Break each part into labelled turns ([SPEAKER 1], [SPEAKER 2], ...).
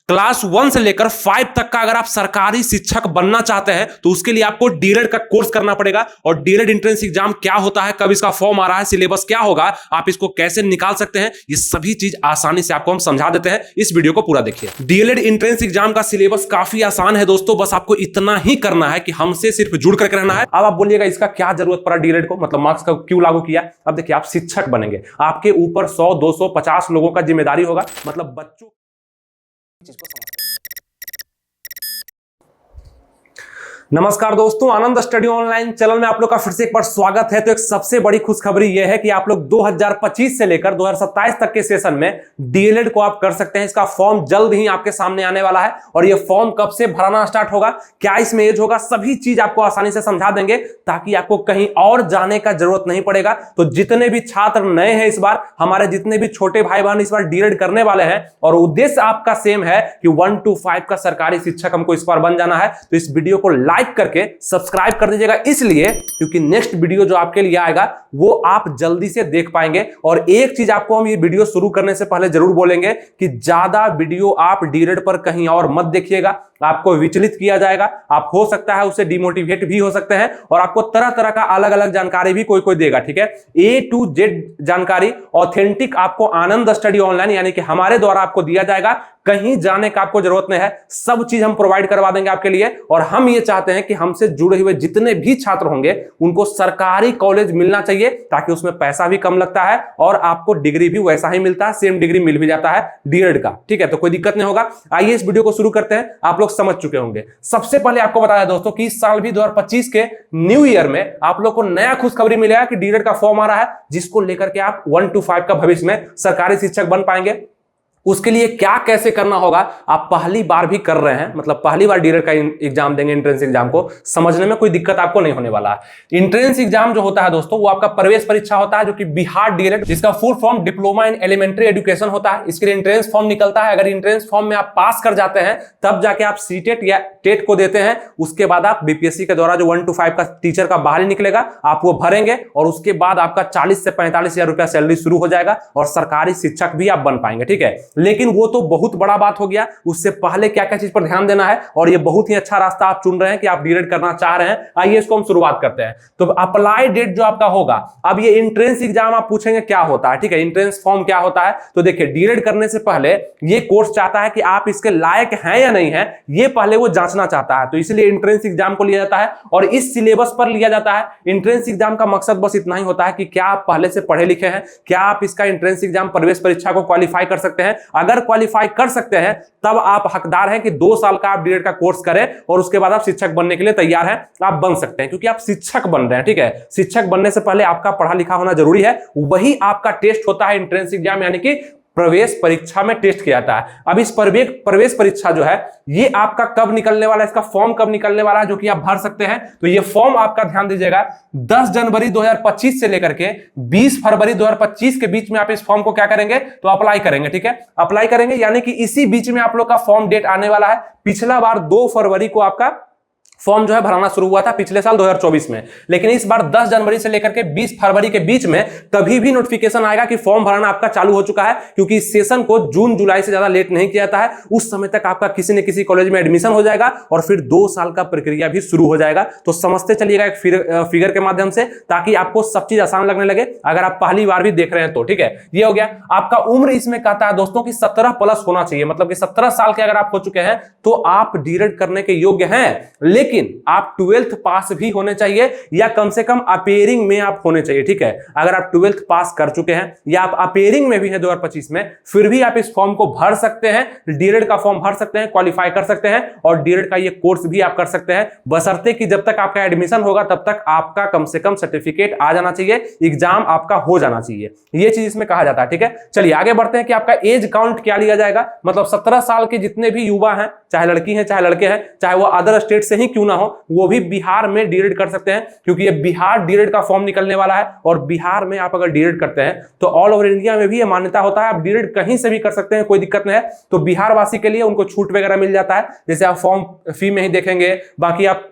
[SPEAKER 1] Class 1 से लेकर 5 तक का अगर आप सरकारी शिक्षक बनना चाहते हैं तो उसके लिए आपको डीएलएड का कोर्स करना पड़ेगा। और डीएलएड एंट्रेंस एग्जाम क्या होता है, कब इसका फॉर्म आ रहा है, सिलेबस क्या होगा, आप इसको कैसे निकाल सकते हैं, ये सभी चीज आसानी से आपको हम समझा देते हैं। इस वीडियो को पूरा देखिए। डीएलएड एंट्रेंस एग्जाम का सिलेबस काफी आसान है दोस्तों, बस आपको इतना ही करना है कि हमसे सिर्फ जुड़ करके रहना है। अब आप बोलिएगा इसका क्या जरूरत पड़ा डीएलएड को, मतलब मार्क्स का क्यों लागू किया। अब देखिए, आप शिक्षक बनेंगे, आपके ऊपर 100, 200, 50 लोगों का जिम्मेदारी होगा, मतलब बच्चों। नमस्कार दोस्तों, आनंद स्टडी ऑनलाइन चैनल में आप लोग का फिर से एक बार स्वागत है। तो एक सबसे बड़ी खुशखबरी यह है कि आप लोग 2025 से लेकर 2027 तक के सेशन में डीएलएड को आप कर सकते हैं। इसका फॉर्म जल्द ही आपके सामने आने वाला है और यह फॉर्म कब से भराना स्टार्ट होगा, क्या इसमें एज होगा, सभी चीज आपको आसानी से समझा देंगे ताकि आपको कहीं और जाने का जरूरत नहीं पड़ेगा। तो जितने भी छात्र नए हैं इस बार, हमारे जितने भी छोटे भाई बहन इस बार डीएलएड करने वाले हैं और उद्देश्य आपका सेम है कि 1 to 5 का सरकारी शिक्षक हमको इस बार बन जाना है, तो इस वीडियो को लाइक करके सब्सक्राइब कर दीजिएगा, इसलिए क्योंकि नेक्स्ट वीडियो जो आपके लिए आएगा वो आप जल्दी से देख पाएंगे। और एक चीज आपको हम ये वीडियो शुरू करने से पहले जरूर बोलेंगे कि ज्यादा वीडियो आप डीएलएड पर कहीं और मत देखिएगा, आपको विचलित किया जाएगा। आप हो सकता है उससे डिमोटिवेट भी हो सकते हैं और आपको तरह तरह का अलग अलग जानकारी भी कोई कोई देगा, ठीक है। A to Z जानकारी ऑथेंटिक आपको आनंद स्टडी ऑनलाइन यानी कि हमारे द्वारा आपको दिया जाएगा, कहीं जाने का आपको जरूरत नहीं है, सब चीज हम प्रोवाइड करवा देंगे आपके लिए। और हम ये चाहते हैं कि हमसे जुड़े हुए जितने भी छात्र होंगे उनको सरकारी कॉलेज मिलना चाहिए, ताकि उसमें पैसा भी कम लगता है और आपको डिग्री भी वैसा ही मिलता है, सेम डिग्री मिल भी जाता है डीएलएड का, ठीक है। तो कोई दिक्कत नहीं होगा। आइए इस वीडियो को शुरू करते हैं। आप लोग समझ चुके होंगे। सबसे पहले आपको बताया दोस्तों कि इस साल भी 2025 के न्यू ईयर में आप लोग को नया खुशखबरी मिलेगा कि डीएलएड का फॉर्म आ रहा है, जिसको लेकर के आप 1 to 5 का भविष्य में सरकारी शिक्षक बन पाएंगे। उसके लिए क्या कैसे करना होगा, आप पहली बार भी कर रहे हैं, मतलब पहली बार डीएलएड का एग्जाम देंगे, एंट्रेंस एग्जाम को समझने में कोई दिक्कत आपको नहीं होने वाला है। एंट्रेंस एग्जाम जो होता है दोस्तों वो आपका प्रवेश परीक्षा होता है, जो कि बिहार डीएलएड, जिसका full form diploma in elementary education होता है। इसके लिए एंट्रेंस फॉर्म निकलता है। अगर एंट्रेंस फॉर्म में आप पास कर जाते हैं तब जाके आप सीटेट या टेट को देते हैं। उसके बाद आप बीपीएससी के द्वारा जो 1 to 5 का टीचर का बाहर निकलेगा आप वो भरेंगे और उसके बाद आपका 40 से 45 हजार रुपया सैलरी शुरू हो जाएगा और सरकारी शिक्षक भी आप बन पाएंगे, ठीक है। लेकिन वो तो बहुत बड़ा बात हो गया, उससे पहले क्या क्या चीज पर ध्यान देना है, और ये बहुत ही अच्छा रास्ता आप चुन रहे हैं कि आप डीएलएड करना चाह रहे हैं। आइए इसको हम शुरुआत करते हैं। तो अप्लाई डेट जो आपका होगा, अब ये एंट्रेंस एग्जाम आप पूछेंगे क्या होता है, ठीक है, एंट्रेंस फॉर्म क्या होता है। तो देखिए, डीएलएड करने से पहले ये कोर्स चाहता है कि आप इसके लायक हैं या नहीं है, ये पहले वो जांचना चाहता है। तो इसलिए एंट्रेंस एग्जाम को लिया जाता है और इस सिलेबस पर लिया जाता है। एंट्रेंस एग्जाम का मकसद बस इतना ही होता है कि क्या आप पहले से पढ़े लिखे हैं, क्या आप इसका एंट्रेंस एग्जाम प्रवेश परीक्षा को क्वालिफाई कर सकते हैं। अगर क्वालिफाई कर सकते हैं तब आप हकदार हैं कि 2 साल का आप डीएलएड का कोर्स करें और उसके बाद आप शिक्षक बनने के लिए तैयार हैं, आप बन सकते हैं, क्योंकि आप शिक्षक बन रहे हैं, ठीक है। शिक्षक बनने से पहले आपका पढ़ा लिखा होना जरूरी है। वही आपका टेस्ट होता है एंट्रेंस एग्जाम, यानी कि प्रवेश परीक्षा में टेस्ट किया जाता है। अब इस प्रवेश परीक्षा जो है ये आपका कब निकलने वाला है, इसका फॉर्म कब निकलने वाला है, जो कि आप भर सकते हैं। तो ये फॉर्म आपका ध्यान दीजिएगा 10 जनवरी 2025 से लेकर के 20 फरवरी 2025 के बीच में आप इस फॉर्म को क्या करेंगे, तो अप्लाई करेंगे, ठीक है। अप्लाई करेंगे यानी कि इसी बीच में आप लोग का फॉर्म डेट आने वाला है। पिछला बार 2 फरवरी को आपका फॉर्म जो है भराना शुरू हुआ था पिछले साल 2024 में, लेकिन इस बार 10 जनवरी से लेकर के 20 फरवरी के बीच में कभी भी नोटिफिकेशन आएगा कि फॉर्म भराना आपका चालू हो चुका है, क्योंकि इस सेशन को जून जुलाई से ज्यादा लेट नहीं किया जाता है। उस समय तक आपका किसी न किसी कॉलेज में एडमिशन हो जाएगा और फिर 2 साल का प्रक्रिया भी शुरू हो जाएगा। तो समझते चलिएगा एक फिगर के माध्यम से, ताकि आपको सब चीज आसान लगने लगे अगर आप पहली बार भी देख रहे हैं तो, ठीक है। ये हो गया। आपका उम्र इसमें कहता है दोस्तों कि 17 प्लस होना चाहिए, मतलब कि 17 साल के अगर आप हो चुके हैं तो आप डीएलएड करने के योग्य हैं। लेकिन आप 12th पास भी होने चाहिए या कम से कम अपेयरिंग में आप होने चाहिए, ठीक है। अगर आप 12th पास कर चुके हैं या आप अपेयरिंग में भी है 2025 में, फिर भी आप इस फॉर्म को भर सकते हैं, डीएलएड का फॉर्म भर सकते हैं, क्वालिफाई कर सकते हैं और डीएलएड का ये कोर्स भी आप कर सकते हैं, बशर्ते कि जब तक आपका एडमिशन होगा तब तक आपका कम से कम सर्टिफिकेट आ जाना चाहिए, एग्जाम आपका हो जाना चाहिए। ये चीज इसमें कहा जाता है, ठीक है। चलिए आगे बढ़ते हैं कि आपका एज काउंट क्या लिया जाएगा। मतलब 17 साल के जितने भी युवा हैं, चाहे लड़की हैं चाहे लड़के हैं, चाहे वो अदर स्टेट से ही क्यों ना हो, वो भी बिहार में डीएलएड कर सकते हैं, क्योंकि ये बिहार डीएलएड का फॉर्म निकलने वाला है। और बिहार में आप अगर डीएलएड करते हैं तो ऑल ओवर इंडिया में भी ये मान्यता होता है, आप डीएलएड कहीं से भी कर सकते हैं, कोई दिक्कत नहीं है। तो बिहार वासी के लिए उनको छूट वगैरह मिल जाता है, जैसे आप फॉर्म फी में ही देखेंगे, बाकी आप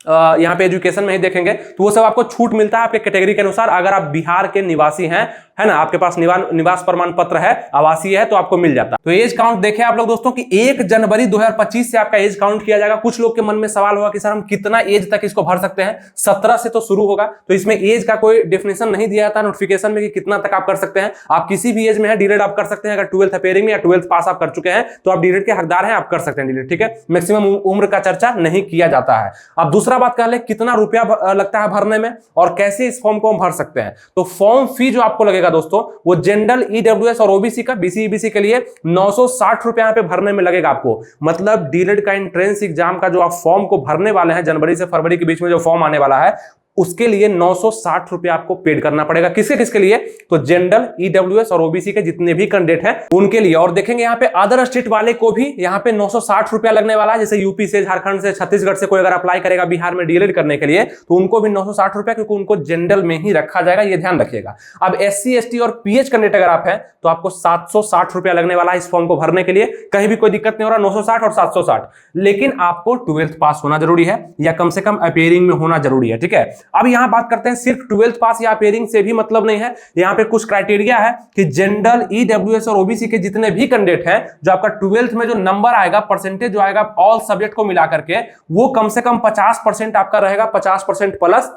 [SPEAKER 1] यहाँ पे एजुकेशन में ही देखेंगे तो वो सब आपको छूट मिलता है आपके कैटेगरी के अनुसार। अगर आप बिहार के निवासी हैं, है ना, आपके पास निवास प्रमाण पत्र है, आवासीय है, तो आपको मिल जाता है। तो एज काउंट देखें आप लोग दोस्तों कि 1 जनवरी 2025 से आपका एज काउंट किया जाएगा। कुछ लोग के मन में सवाल होगा कि सर हम कितना एज तक इसको भर सकते हैं, 17 से तो शुरू होगा, तो इसमें एज का कोई डेफिनेशन नहीं दिया जाता नोटिफिकेशन में कि कितना तक आप कर सकते हैं। आप किसी भी एज में है डीएलएड आप कर सकते हैं। अगर 12th अपेयरिंग में या 12th पास आप कर चुके हैं तो आप डीएलएड के हकदार हैं, आप कर सकते हैं डीएलएड, ठीक है। मैक्सिमम उम्र का चर्चा नहीं किया जाता है। अब दूसरा बात कर ले कितना रुपया लगता है भरने में और कैसे इस फॉर्म को हम भर सकते हैं। तो फॉर्म फी जो आपको लगेगा दोस्तों वो जनरल, ईडब्ल्यूएस और ओबीसी का, बीसी ईबीसी के लिए 960 रुपए यहां पे भरने में लगेगा आपको। मतलब डीएलएड का एंट्रेंस एग्जाम का जो आप फॉर्म को भरने वाले हैं जनवरी से फरवरी के बीच में जो फॉर्म आने वाला है उसके लिए 960 रुपए आपको पेड करना पड़ेगा। किसके किसके लिए? तो जनरल, ईडब्ल्यूएस और ओबीसी के जितने भी कैंडिडेट हैं उनके लिए। और देखेंगे यहाँ पे अदर स्टेट वाले को भी यहाँ पे 960 रुपया लगने वाला है। जैसे यूपी से, झारखंड से, छत्तीसगढ़ से कोई अगर अप्लाई करेगा बिहार में डीएलएड करने के लिए तो उनको भी 960 रुपया, क्योंकि उनको जनरल में ही रखा जाएगा, ये ध्यान रखिएगा। अब एससी, एसटी और पीएच कैंडिडेट अगर आप हैं तो आपको 760 रुपया लगने वाला है इस फॉर्म को भरने के लिए। कहीं भी कोई दिक्कत नहीं हो रहा, 960 और 760। लेकिन आपको 12th पास होना जरूरी है या कम से कम अपीयरिंग में होना जरूरी है, ठीक है। अब यहां बात करते हैं सिर्फ 12th पास या अपीयरिंग से भी मतलब नहीं है। यहां पे कुछ क्राइटेरिया है कि जनरल, ईडब्ल्यूएस और ओबीसी के जितने भी कैंडिडेट हैं जो आपका 12th में जो नंबर आएगा, परसेंटेज जो आएगा ऑल सब्जेक्ट को मिला करके, वो कम से कम 50% आपका रहेगा, 50% प्लस,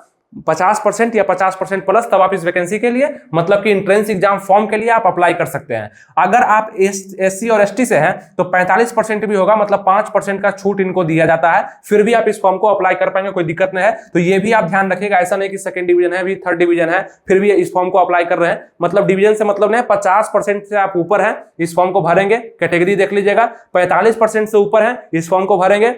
[SPEAKER 1] 50% या 50% प्लस, तब आप इस वैकेंसी के लिए, मतलब कि एंट्रेंस एग्जाम फॉर्म के लिए आप अप्लाई कर सकते हैं। अगर आप एससी और एसटी से हैं तो 45% भी होगा, मतलब 5% का छूट इनको दिया जाता है। फिर भी आप इस फॉर्म को अप्लाई कर पाएंगे, कोई दिक्कत नहीं है। तो ये भी आप ध्यान रखिएगा, ऐसा नहीं कि सेकंड डिवीजन है, भी थर्ड डिवीजन है, फिर भी इस फॉर्म को अप्लाई कर रहे हैं। मतलब डिवीजन से मतलब नहीं, 50% से आप ऊपर हैं इस फॉर्म को भरेंगे। कैटेगरी देख लीजिएगा, 45% से ऊपर है इस फॉर्म को भरेंगे।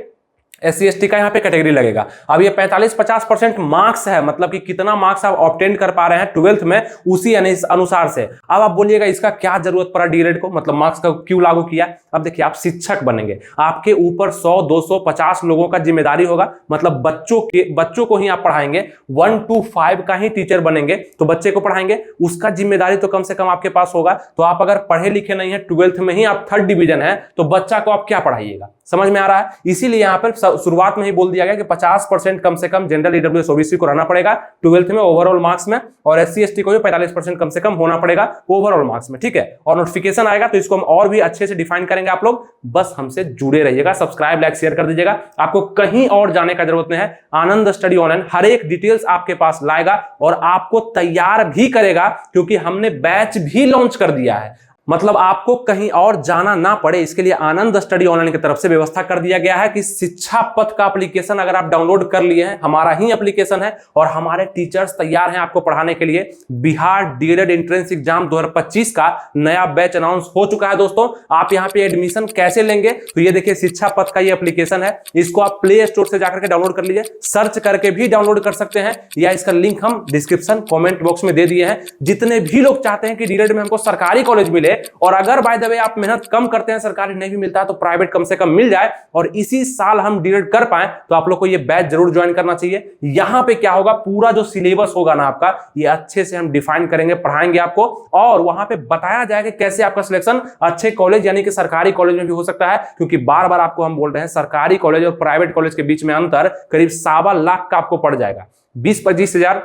[SPEAKER 1] एससी एसटी का यहाँ पे कैटेगरी लगेगा। अब ये 45-50% मार्क्स है, मतलब कि कितना मार्क्स आप ऑब्टेन कर पा रहे हैं 12th में, उसी अनुसार से। अब आप बोलिएगा इसका क्या जरूरत पड़ा डीएलएड को, मतलब मार्क्स का क्यों लागू किया। अब देखिए, आप शिक्षक बनेंगे, आपके ऊपर 100, 200, 50 लोगों का जिम्मेदारी होगा। मतलब बच्चों को ही आप पढ़ाएंगे, 1 to 5 का ही टीचर बनेंगे, तो बच्चे को पढ़ाएंगे, उसका जिम्मेदारी तो कम से कम आपके पास होगा। तो आप अगर पढ़े लिखे नहीं है, 12th में ही आप थर्ड डिवीजन है, तो बच्चा को आप क्या पढ़ाइएगा। समझ में आ रहा है? इसीलिए यहां पर शुरुआत में ही बोल दिया गया कि 50% कम से कम जनरल, ईडब्ल्यूएस, ओबीसी को रहना पड़ेगा 12th में ओवरऑल मार्क्स में, और एससी एसटी को भी 45% कम से कम होना पड़ेगा ओवरऑल मार्क्स में, ठीक है। और नोटिफिकेशन आएगा तो इसको हम और भी अच्छे से डिफाइन करेंगे। आप लोग बस हमसे जुड़े रहिएगा, सब्सक्राइब, लाइक, शेयर कर दीजिएगा। आपको कहीं और जाने का जरूरत नहीं है। आनंद स्टडी ऑनलाइन हर एक डिटेल्स आपके पास लाएगा और आपको तैयार भी करेगा, क्योंकि हमने बैच भी लॉन्च कर दिया है। मतलब आपको कहीं और जाना ना पड़े, इसके लिए आनंद स्टडी ऑनलाइन की तरफ से व्यवस्था कर दिया गया है कि शिक्षा पथ का एप्लीकेशन अगर आप डाउनलोड कर लिए हैं, हमारा ही एप्लीकेशन है और हमारे टीचर्स तैयार हैं आपको पढ़ाने के लिए। बिहार डीएलएड एंट्रेंस एग्जाम 2025 का नया बैच अनाउंस हो चुका है दोस्तों। आप यहां पे एडमिशन कैसे लेंगे, तो ये देखिए शिक्षा पथ का ये एप्लीकेशन है, इसको आप प्ले स्टोर से जाकर के डाउनलोड कर लीजिए, सर्च करके भी डाउनलोड कर सकते हैं, या इसका लिंक हम डिस्क्रिप्शन कमेंट बॉक्स में दे दिए हैं। जितने भी लोग चाहते हैं कि डीएलएड में हमको सरकारी कॉलेज मिले, और अगर बाय द वे आप मेहनत कम करते हैं, सरकारी नहीं भी मिलता है, तो प्राइवेट कम से कम मिल जाए और इसी साल हम डीएलएड कर पाए, तो आप लोग को ये बैच जरूर ज्वाइन करना चाहिए। यहां पे क्या होगा, पूरा जो सिलेबस होगा ना आपका, ये अच्छे से हम डिफाइन करेंगे, पढ़ाएंगे आपको, और वहां पे बताया जाएगा कैसे आपका सिलेक्शन अच्छे कॉलेज यानी कि सरकारी कॉलेज में भी हो सकता है। क्योंकि बार बार आपको हम बोल रहे हैं, सरकारी कॉलेज और प्राइवेट कॉलेज के बीच में अंतर करीब 1.25 लाख का आपको पड़ जाएगा। 20-25 हजार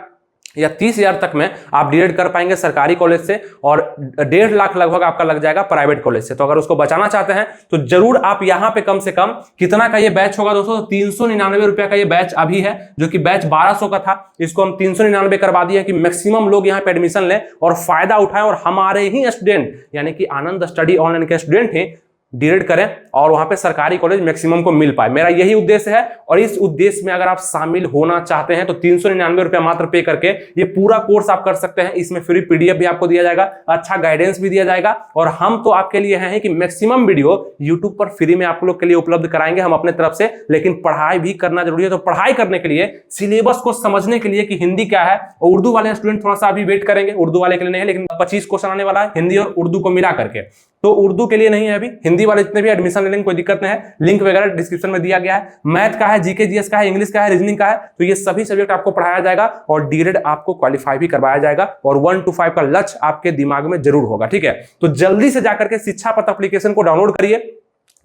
[SPEAKER 1] या 30,000 तक में आप डीएलएड कर पाएंगे सरकारी कॉलेज से, और 1.5 लाख लगभग आपका लग जाएगा प्राइवेट कॉलेज से। तो अगर उसको बचाना चाहते हैं तो जरूर आप यहां पे कम से कम, कितना का ये बैच होगा दोस्तों, 399 रुपया का ये बैच अभी है, जो कि बैच 1200 का था, इसको हम 399 करवा दिया कि मैक्सिमम लोग यहां पे एडमिशन लें और फायदा उठाएं, और हमारे ही स्टूडेंट यानी कि आनंद स्टडी ऑनलाइन के स्टूडेंट ही डीएलएड करें और वहां पे सरकारी कॉलेज मैक्सिमम को मिल पाए। मेरा यही उद्देश्य है, और इस उद्देश्य में अगर आप शामिल होना चाहते हैं तो 399 रुपया मात्र पे करके ये पूरा कोर्स आप कर सकते हैं। इसमें फ्री पीडीएफ भी आपको दिया जाएगा, अच्छा गाइडेंस भी दिया जाएगा, और हम तो आपके लिए हैं कि मैक्सिमम वीडियो यूट्यूब पर फ्री में आप लोग के लिए उपलब्ध कराएंगे हम अपने तरफ से। लेकिन पढ़ाई भी करना जरूरी है, तो पढ़ाई करने के लिए, सिलेबस को समझने के लिए कि हिंदी क्या है, और उर्दू वाले स्टूडेंट थोड़ा सा अभी वेट करेंगे, उर्दू वाले के लिए नहीं है, लेकिन 25 क्वेश्चन आने वाला है हिंदी और उर्दू को मिला करके, तो उर्दू के लिए नहीं है अभी, हिंदी वाले जितने भी एडमिशन लेने कोई दिक्कत नहीं है, लिंक वगैरह डिस्क्रिप्शन में दिया गया है। मैथ का है, जीके जीएस का है, इंग्लिश का है, रीजनिंग का है, तो ये सभी सब्जेक्ट आपको पढ़ाया जाएगा और डीएलएड आपको क्वालिफाई भी करवाया जाएगा, और 1 to 5 का लक्ष्य आपके दिमाग में जरूर होगा, ठीक है। तो जल्दी से जाकर के शिक्षा पथ एप्लीकेशन को डाउनलोड करिए,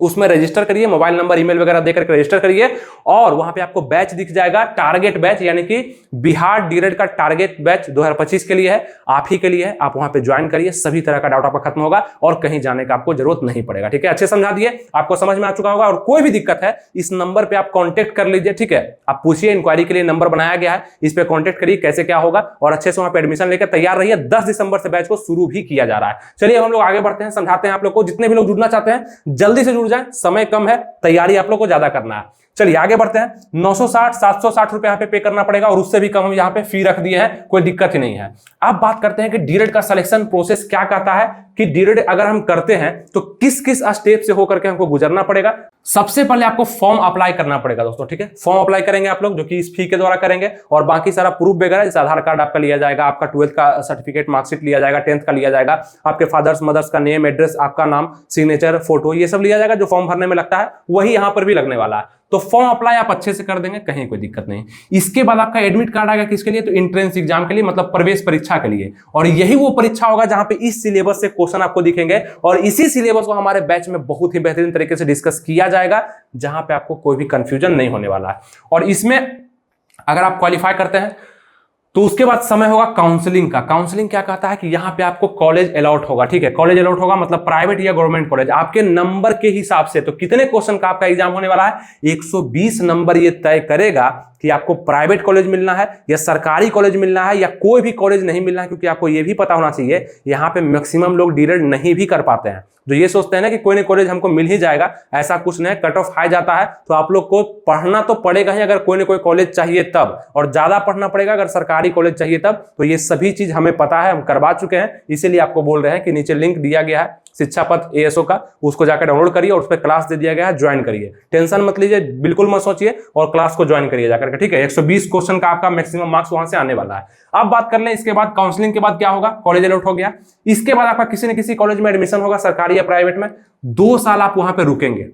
[SPEAKER 1] उसमें रजिस्टर करिए, मोबाइल नंबर ईमेल वगैरह देकर के रजिस्टर करिए और वहां पे आपको बैच दिख जाएगा, टारगेट बैच, यानी कि बिहार डीएलएड का टारगेट बैच 2025 के लिए है, आप ही के लिए है। आप वहां पे ज्वाइन करिए, सभी तरह का डाउट आपका खत्म होगा और कहीं जाने का आपको जरूरत नहीं पड़ेगा। ठीक है, अच्छे समझा दिए, आपको समझ में आ चुका होगा। और कोई भी दिक्कत है इस नंबर पे आप कांटेक्ट कर लीजिए। ठीक है, आप पूछिए, इंक्वायरी के लिए नंबर बनाया गया है, इस पे कांटेक्ट करिए कैसे क्या होगा और अच्छे से वहां पे एडमिशन लेकर तैयार रहिए। 10 दिसंबर से बैच को शुरू भी किया जा रहा है। चलिए हम लोग आगे बढ़ते हैं, समझाते हैं आप लोग को। जितने भी लोग जुड़ना चाहते हैं जल्दी से जुड़ जाए, समय कम है, तैयारी आप लोग को ज्यादा करना है। चलिए आगे बढ़ते हैं। 960 760 रुपए यहाँ पे करना पड़ेगा और उससे भी कम हम यहाँ पे फी रख दिए हैं, कोई दिक्कत ही नहीं है। अब बात करते हैं कि डीएलएड का सिलेक्शन प्रोसेस क्या कहता है, कि डीएलएड अगर हम करते हैं तो किस किस स्टेप से होकर के हमको गुजरना पड़ेगा। सबसे पहले आपको फॉर्म अप्लाई करना पड़ेगा दोस्तों। ठीक है, फॉर्म अप्लाई करेंगे आप लोग, जो कि इस फी के द्वारा करेंगे, और बाकी सारा प्रूफ वगैरह, जैसे आधार कार्ड आपका लिया जाएगा, आपका 12th का सर्टिफिकेट, मार्कशीट लिया जाएगा, 10th का लिया जाएगा, आपके फादर्स मदर्स का नेम, एड्रेस, आपका नाम, सिग्नेचर, फोटो, ये सब लिया जाएगा। जो फॉर्म भरने में लगता है वही यहां पर भी लगने वाला है। तो फॉर्म अप्लाई आप अच्छे से कर देंगे, कहीं कोई दिक्कत नहीं। इसके बाद आपका एडमिट कार्ड आएगा किसके लिए, तो एंट्रेंस एग्जाम के लिए, मतलब प्रवेश परीक्षा के लिए। और यही वो परीक्षा होगा जहां पे इस सिलेबस से क्वेश्चन आपको दिखेंगे और इसी सिलेबस को हमारे बैच में बहुत ही बेहतरीन तरीके से डिस्कस किया जाएगा, जहां पे आपको कोई भी कंफ्यूजन नहीं होने वाला है। और इसमें अगर आप क्वालिफाई करते हैं तो उसके बाद समय होगा काउंसलिंग का। काउंसलिंग क्या कहता है कि यहाँ पे आपको कॉलेज अलॉट होगा। ठीक है, कॉलेज अलॉट होगा मतलब प्राइवेट या गवर्नमेंट कॉलेज, आपके नंबर के हिसाब से। तो कितने क्वेश्चन का आपका एग्जाम होने वाला है, 120 नंबर ये तय करेगा कि आपको प्राइवेट कॉलेज मिलना है या सरकारी कॉलेज मिलना है या कोई भी कॉलेज नहीं मिलना है। क्योंकि आपको ये भी पता होना चाहिए, यहाँ पे मैक्सिमम लोग डीएलएड नहीं भी कर पाते हैं, जो ये सोचते हैं ना कि कोई ना कॉलेज हमको मिल ही जाएगा, ऐसा कुछ नहीं। कट ऑफ हाई जाता है तो आप लोग को पढ़ना तो पड़ेगा ही, अगर कोई ना कोई कॉलेज चाहिए तब, और ज्यादा पढ़ना पड़ेगा अगर सरकारी कॉलेज चाहिए तब। तो ये सभी चीज हमें पता है, हम करवा चुके हैं, इसीलिए आपको बोल रहे हैं कि नीचे लिंक दिया गया है शिक्षा पथ एएसओ का, उसको जाकर डाउनलोड करिए और उस पर क्लास दे दिया गया है, ज्वाइन करिए। टेंशन मत लीजिए, बिल्कुल मत सोचिए, और क्लास को ज्वाइन करिए जाकर के। ठीक है, 120 क्वेश्चन का आपका मैक्सिमम मार्क्स वहां से आने वाला है। अब बात कर लें इसके बाद काउंसलिंग के बाद क्या होगा, कॉलेज अलॉट हो गया, इसके बाद आपका किसी न किसी कॉलेज में एडमिशन होगा, सरकारी या प्राइवेट में। 2 साल आप वहां पे रुकेंगे,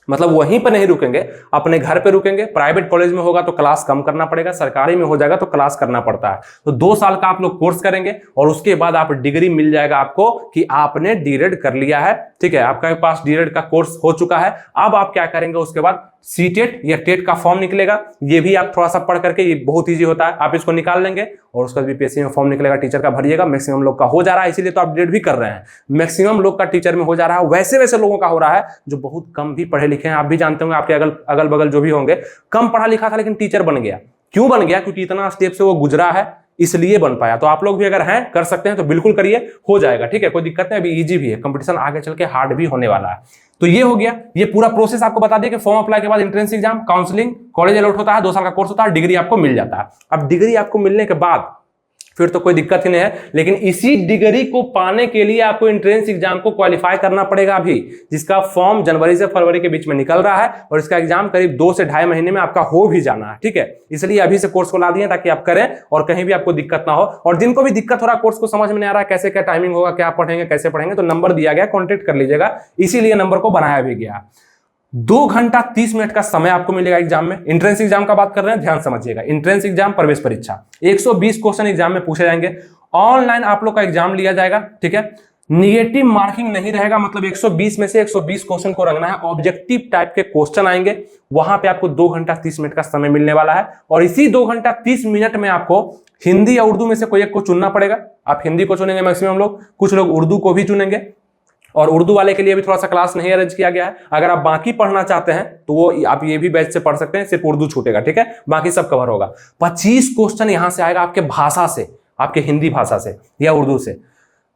[SPEAKER 1] मतलब वहीं पर नहीं रुकेंगे, अपने घर पे रुकेंगे। प्राइवेट कॉलेज में होगा तो क्लास कम करना पड़ेगा, सरकारी में हो जाएगा तो क्लास करना पड़ता है। तो 2 साल का आप लोग कोर्स करेंगे और उसके बाद आप डिग्री मिल जाएगा आपको कि आपने डीएलएड कर लिया है। ठीक है, आपके पास डीएलएड का कोर्स हो चुका है। अब आप क्या करेंगे, उसके बाद सीटेट या टेट का फॉर्म निकलेगा, ये भी आप थोड़ा सा पढ़ करके, ये बहुत ईजी होता है, आप इसको निकाल लेंगे और उसका बीपीएससी में फॉर्म निकलेगा, टीचर का भरिएगा। मैक्सिमम लोग का हो जा रहा है, इसीलिए तो आप डीएलएड भी कर रहे हैं। मैक्सिमम लोग का टीचर में हो जा रहा है, वैसे वैसे लोगों का हो रहा है जो बहुत कम भी पढ़े लिखे हैं। आप भी जानते होंगे, आपके अगल बगल जो भी होंगे, कम पढ़ा लिखा था लेकिन टीचर बन गया। क्यों बन गया, क्योंकि इतना स्टेप से वो गुजरा है, इसलिए बन पाया। तो आप लोग भी अगर हैं, कर सकते हैं तो बिल्कुल करिए, हो जाएगा। ठीक है, कोई दिक्कत नहीं, अभी इजी भी है, कंपटीशन आगे चल के हार्ड भी होने वाला है। तो ये हो गया, ये पूरा प्रोसेस आपको बता दिया कि फॉर्म अप्लाई के बाद entrance exam, counselling, college allot होता है, 2 साल का कोर्स होता है, डिग्री आपको मिल जाता है। अब डिग्री आपको मिलने के बाद फिर तो कोई दिक्कत ही नहीं है, लेकिन इसी डिग्री को पाने के लिए आपको एंट्रेंस एग्जाम को क्वालिफाई करना पड़ेगा अभी, जिसका फॉर्म जनवरी से फरवरी के बीच में निकल रहा है और इसका एग्जाम करीब 2 से ढाई महीने में आपका हो भी जाना है। ठीक है, इसलिए अभी से कोर्स को ला दिए ताकि आप करें और कहीं भी आपको दिक्कत ना हो। और जिनको भी दिक्कत हो रहा है, कोर्स को समझ में नहीं आ रहा है, कैसे क्या टाइमिंग होगा, क्या पढ़ेंगे, कैसे पढ़ेंगे, तो नंबर दिया गया, कॉन्टेक्ट कर लीजिएगा, इसीलिए नंबर को बनाया भी गया। 2 घंटा 30 मिनट का समय आपको मिलेगा एग्जाम में। एंट्रेंस एग्जाम का बात कर रहे हैं, ध्यान समझिएगा। एंट्रेंस एग्जाम, प्रवेश परीक्षा, 120 क्वेश्चन एग्जाम में पूछे जाएंगे। ऑनलाइन आप लोग का एग्जाम लिया जाएगा। ठीक है, निगेटिव मार्किंग नहीं रहेगा, मतलब 120 में से 120 क्वेश्चन को रखना है। ऑब्जेक्टिव टाइप के क्वेश्चन आएंगे, वहां पे आपको 2 घंटा 30 मिनट का समय मिलने वाला है। और इसी 2 घंटा 30 मिनट में आपको हिंदी या उर्दू में से कोई एक को चुनना पड़ेगा। आप हिंदी को चुनेंगे मैक्सिमम लोग, कुछ लोग उर्दू को भी चुनेंगे, और उर्दू वाले के लिए भी थोड़ा सा क्लास नहीं अरेंज किया गया है। अगर आप बाकी पढ़ना चाहते हैं तो वो आप ये भी बैच से पढ़ सकते हैं, सिर्फ उर्दू छूटेगा। ठीक है, बाकी सब कवर होगा। 25 क्वेश्चन यहां से आएगा आपके भाषा से, आपके हिंदी भाषा से या उर्दू से।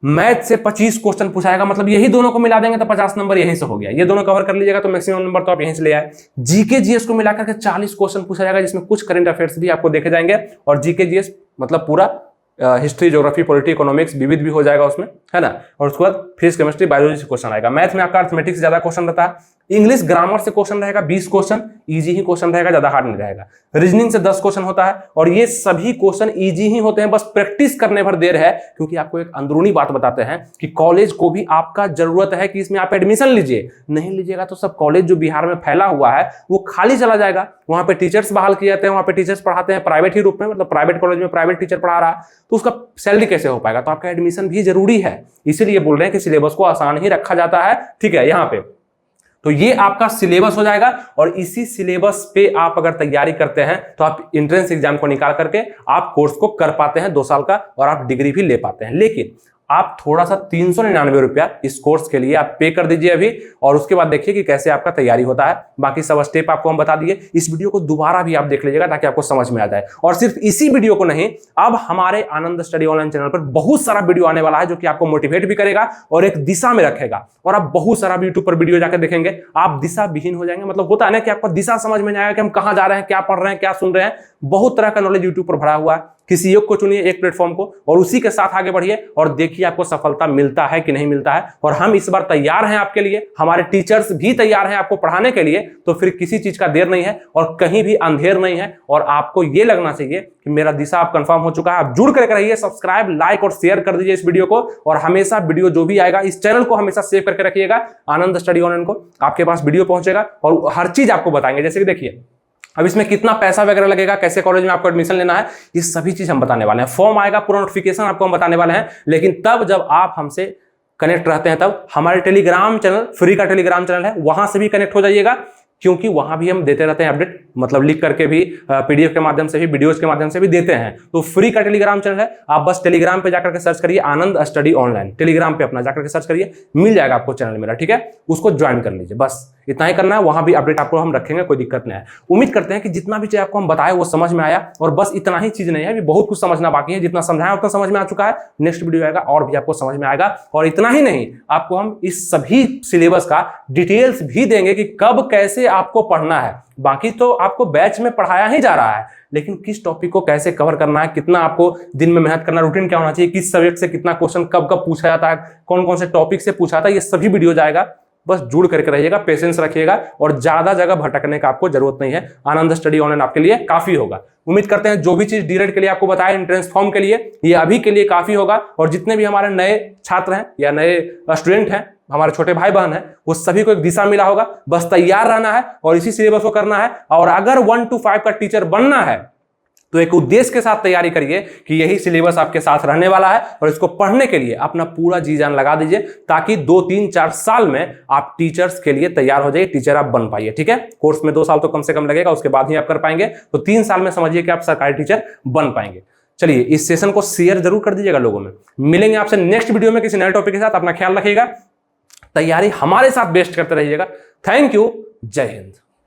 [SPEAKER 1] मैथ से 25 क्वेश्चन पूछाएगा, मतलब यही दोनों को मिला देंगे तो 50 नंबर यहीं से हो गया। ये दोनों कवर कर लीजिएगा तो मैक्सिमम नंबर तो आप यहीं से ले आए। जीके जीएस को मिलाकर के 40 क्वेश्चन पूछा जाएगा, जिसमें कुछ करंट अफेयर्स भी आपको देखे जाएंगे। और जीके जीएस मतलब पूरा हिस्ट्री, ज्योग्राफी, पॉलिटी, इकोनॉमिक्स, विविध भी हो जाएगा उसमें, है ना। और उसके बाद फिजिक्स, केमिस्ट्री, बायोलॉजी से क्वेश्चन आएगा। मैथ में आपका अर्थमेटिक्स से ज्यादा क्वेश्चन रहता है। इंग्लिश ग्रामर से क्वेश्चन रहेगा 20 क्वेश्चन, इजी ही क्वेश्चन रहेगा, ज्यादा हार्ड नहीं रहेगा। रीजनिंग से 10 क्वेश्चन होता है, और ये सभी क्वेश्चन इजी ही होते हैं, बस प्रैक्टिस करने भर देर है। क्योंकि आपको एक अंदरूनी बात बताते हैं कि कॉलेज को भी आपका जरूरत है कि इसमें आप एडमिशन लीजिए। नहीं लीजिएगा तो सब कॉलेज जो बिहार में फैला हुआ है वो खाली चला जाएगा। वहां पे टीचर्स बहाल किए जाते हैं, वहां पे टीचर्स पढ़ाते हैं प्राइवेट ही रूप में, मतलब प्राइवेट कॉलेज में प्राइवेट टीचर पढ़ा रहा है, तो उसका सैलरी कैसे हो पाएगा। तो आपका एडमिशन भी जरूरी है, इसीलिए बोल रहे हैं कि सिलेबस को आसान ही रखा जाता है। ठीक है, यहाँ पे तो ये आपका सिलेबस हो जाएगा और इसी सिलेबस पे आप अगर तैयारी करते हैं तो आप एंट्रेंस एग्जाम को निकाल करके आप कोर्स को कर पाते हैं 2 साल का और आप डिग्री भी ले पाते हैं। लेकिन आप थोड़ा सा 399 रुपया इस कोर्स के लिए आप पे कर दीजिए अभी और उसके बाद देखिए कि कैसे आपका तैयारी होता है। बाकी सब स्टेप आपको हम बता दिए। इस वीडियो को दोबारा भी आप देख लीजिएगा ताकि आपको समझ में आ जाए। और सिर्फ इसी वीडियो को नहीं, अब हमारे आनंद स्टडी ऑनलाइन चैनल पर बहुत सारा वीडियो आने वाला है जो कि आपको मोटिवेट भी करेगा और एक दिशा में रखेगा। और आप बहुत सारा यूट्यूब पर वीडियो जाकर देखेंगे, आप दिशा विहीन हो जाएंगे। मतलब होता है ना कि आपको दिशा समझ में नहीं आएगा कि हम कहां जा रहे हैं, क्या पढ़ रहे हैं, क्या सुन रहे हैं। बहुत तरह का नॉलेज यूट्यूब पर भरा हुआ है। किसी एक को चुनिए, एक प्लेटफॉर्म को, और उसी के साथ आगे बढ़िए और देखिए आपको सफलता मिलता है कि नहीं मिलता है। और हम इस बार तैयार हैं आपके लिए, हमारे टीचर्स भी तैयार हैं आपको पढ़ाने के लिए। तो फिर किसी चीज का देर नहीं है और कहीं भी अंधेर नहीं है और आपको यह लगना चाहिए कि मेरा दिशा आप कंफर्म हो चुका है। आप जुड़ करके रहिए, सब्सक्राइब, लाइक और शेयर कर दीजिए इस वीडियो को। और हमेशा वीडियो जो भी आएगा इस चैनल को हमेशा सेव करके रखिएगा। आनंद स्टडी ऑनलाइन को आपके पास वीडियो पहुंचेगा और हर चीज आपको बताएंगे। जैसे कि देखिए अब इसमें कितना पैसा वगैरह लगेगा, कैसे कॉलेज में आपको एडमिशन लेना है, ये सभी चीज हम बताने वाले हैं। फॉर्म आएगा, पूरा नोटिफिकेशन आपको हम बताने वाले हैं। लेकिन तब जब आप हमसे कनेक्ट रहते हैं तब हमारे टेलीग्राम चैनल, फ्री का टेलीग्राम चैनल है, वहां से भी कनेक्ट हो जाइएगा क्योंकि वहां भी हम देते रहते हैं अपडेट। मतलब लिख करके भी, पीडीएफ के माध्यम से भी, वीडियोस के माध्यम से भी देते हैं। तो फ्री का टेलीग्राम चैनल है, आप बस टेलीग्राम पे जाकर के सर्च करिए आनंद स्टडी ऑनलाइन। टेलीग्राम पे अपना जाकर के सर्च करिए, मिल जाएगा आपको चैनल मेरा, ठीक है। उसको ज्वाइन कर लीजिए, बस इतना ही करना है। वहां भी अपडेट आपको हम रखेंगे, कोई दिक्कत नहीं है। उम्मीद करते हैं कि जितना भी चीज आपको हम बताए वो समझ में आया। और बस इतना ही चीज नहीं है, अभी बहुत कुछ समझना बाकी है। जितना समझाया उतना समझ में आ चुका है। नेक्स्ट वीडियो आएगा और भी आपको समझ में आएगा। और इतना ही नहीं, आपको हम इस सभी सिलेबस का डिटेल्स भी देंगे कि कब कैसे आपको पढ़ना है। बाकी तो आपको बैच में पढ़ाया ही जा रहा है, लेकिन किस टॉपिक को कैसे कवर करना है, कितना आपको दिन में मेहनत करना, रूटीन क्या होना चाहिए, किस सब्जेक्ट से कितना क्वेश्चन कब कब पूछा जाता है, कौन कौन से टॉपिक से पूछा जाता है, ये सभी वीडियो जाएगा। बस जुड़ करके रहिएगा, पेशेंस रखिएगा और ज्यादा जगह भटकने का आपको जरूरत नहीं है। आनंद स्टडी ऑनलाइन आपके लिए काफी होगा। उम्मीद करते हैं जो भी चीज डीएलएड के लिए आपको बताया, एंट्रेंस फॉर्म के लिए, ये अभी के लिए काफी होगा। और जितने भी हमारे नए छात्र हैं या नए स्टूडेंट हैं, हमारे छोटे भाई बहन हैं, वो सभी को एक दिशा मिला होगा। बस तैयार रहना है और इसी सिलेबस को करना है। और अगर 1 to 5 का टीचर बनना है तो एक उद्देश्य के साथ तैयारी करिए कि यही सिलेबस आपके साथ रहने वाला है और इसको पढ़ने के लिए अपना पूरा जी जान लगा दीजिए ताकि 2, 3, 4 साल में आप टीचर्स के लिए तैयार हो जाइए, टीचर आप बन पाइए, ठीक है। कोर्स में 2 साल तो कम से कम लगेगा, उसके बाद ही आप कर पाएंगे। तो 3 साल में समझिए कि आप सरकारी टीचर बन पाएंगे। चलिए, इस सेशन को शेयर जरूर कर दीजिएगा लोगों में। मिलेंगे आपसे नेक्स्ट वीडियो में किसी नए टॉपिक के साथ। अपना ख्याल रखिएगा, तैयारी हमारे साथ बेस्ट करते रहिएगा। थैंक यू, जय हिंद।